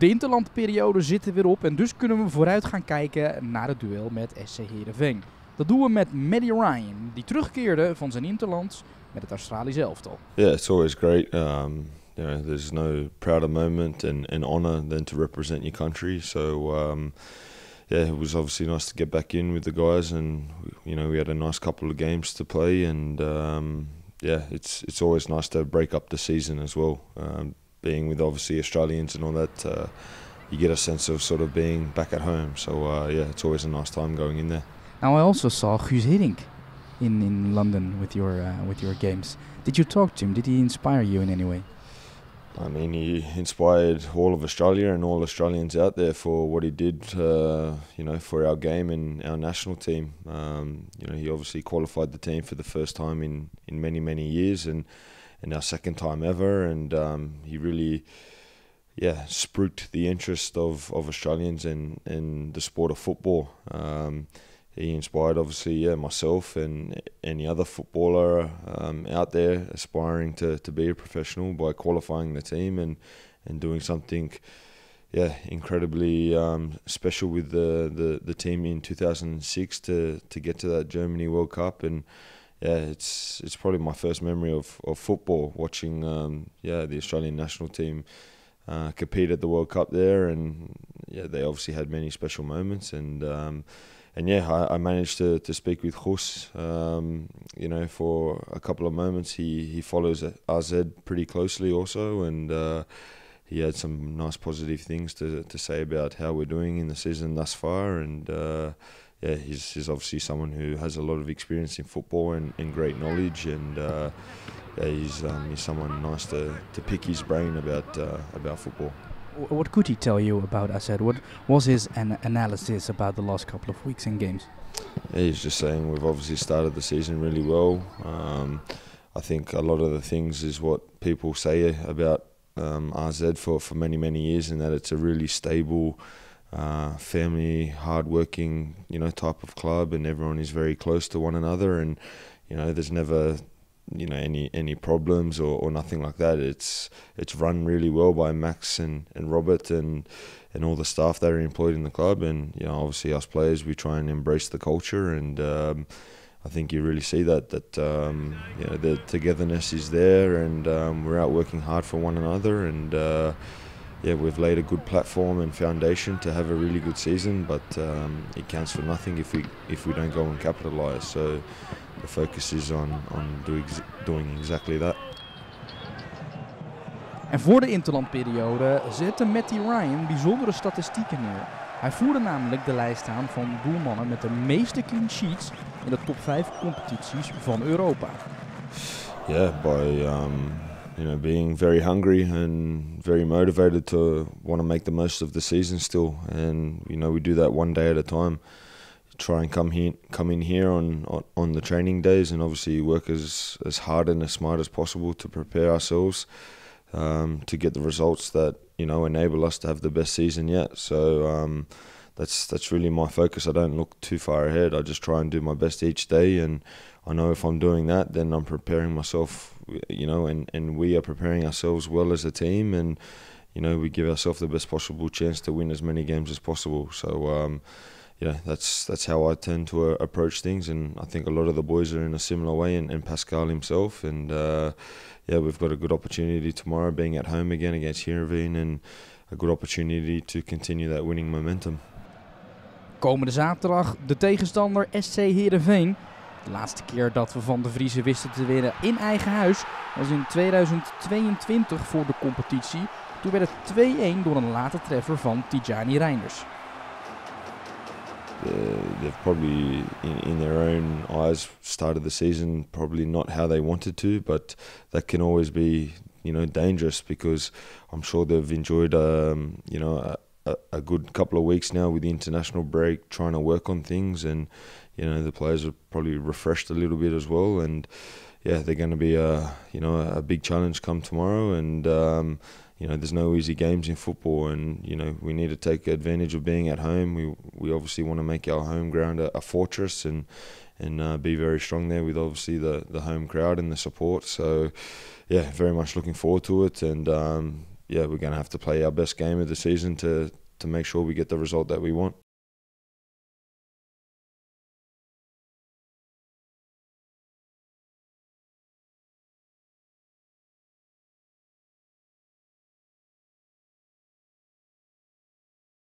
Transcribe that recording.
De interlandperiode zit er weer op en dus kunnen we vooruit gaan kijken naar het duel met SC Heerenveen. Dat doen we met Maty Ryan, die terugkeerde van zijn interland met het Australisch elftal. Yeah, it's always great. There's no prouder moment and honor than to represent your country. So it was obviously nice to get back in with the guys, and we had a nice couple of games to play, and it's always nice to break up the season as well. Being with obviously Australians and all that, you get a sense of sort of being back at home. So it's always a nice time going in there. Now I also saw 𝗠𝗏𝗄𝗏 in London with your games. Did you talk to him? Did he inspire you in any way? I mean, he inspired all of Australia and all Australians out there for what he did, for our game and our national team. He obviously qualified the team for the first time in many, many years, and our second time ever. And he really, spruiked the interest of Australians in the sport of football. He inspired, obviously, myself and any other footballer out there aspiring to be a professional by qualifying the team and doing something, incredibly special with the team in 2006 to get to that Germany World Cup. And it's probably my first memory of football, watching the Australian national team compete at the World Cup there. And they obviously had many special moments. I managed to speak with 𝗠𝗏𝗄𝗏, for a couple of moments. He follows AZ pretty closely also, and he had some nice positive things to say about how we're doing in the season thus far. And he's obviously someone who has a lot of experience in football and great knowledge, and he's someone nice to pick his brain about football. What could he tell you about AZ? What was his analysis about the last couple of weeks and games? He's just saying we've obviously started the season really well. I think a lot of the things is what people say about AZ for many, many years, and that it's a really stable, family, hard-working, type of club, and everyone is very close to one another, and there's never any problems or nothing like that. It's run really well by Max and Robert and all the staff that are employed in the club, and obviously us players, we try and embrace the culture, and I think you really see that the togetherness is there, and we're out working hard for one another, and we've laid a good platform and foundation to have a really good season, but it counts for nothing if we don't go and capitalise. So the focus is on doing exactly that. En voor de interlandperiode zette Maty Ryan bijzondere statistieken neer. Hij voerde namelijk de lijst aan van doelmannen met de meeste clean sheets in de top 5 competities van Europa. By being very hungry and very motivated to want to make the most of the season still, and we do that one day at a time. Try and come in here on the training days, and obviously work as hard and as smart as possible to prepare ourselves to get the results that enable us to have the best season yet. So that's really my focus. I don't look too far ahead. I just try and do my best each day, and I know if I'm doing that, then I'm preparing myself, and we are preparing ourselves well as a team, and we give ourselves the best possible chance to win as many games as possible. So that's how I tend to approach things, and I think a lot of the boys are in a similar way, and Pascal himself, and we've got a good opportunity tomorrow, being at home again against Heerenveen, and a good opportunity to continue that winning momentum. Komende zaterdag de tegenstander SC Heerenveen. De laatste keer dat we van de Vriezen wisten te winnen in eigen huis was in 2022 voor de competitie. Toen werd het 2-1 door een late treffer van Tijani Reinders. They've probably, in their own eyes, started the season probably not how they wanted to, but that can always be, dangerous, because I'm sure they've enjoyed, a good couple of weeks now with the international break, trying to work on things, and the players are probably refreshed a little bit as well, and they're going to be a big challenge come tomorrow, and there's no easy games in football, and we need to take advantage of being at home. We obviously want to make our home ground a fortress, and be very strong there with obviously the home crowd and the support. So very much looking forward to it, and yeah, we're going to have to play our best game of the season to make sure we get the result that we want.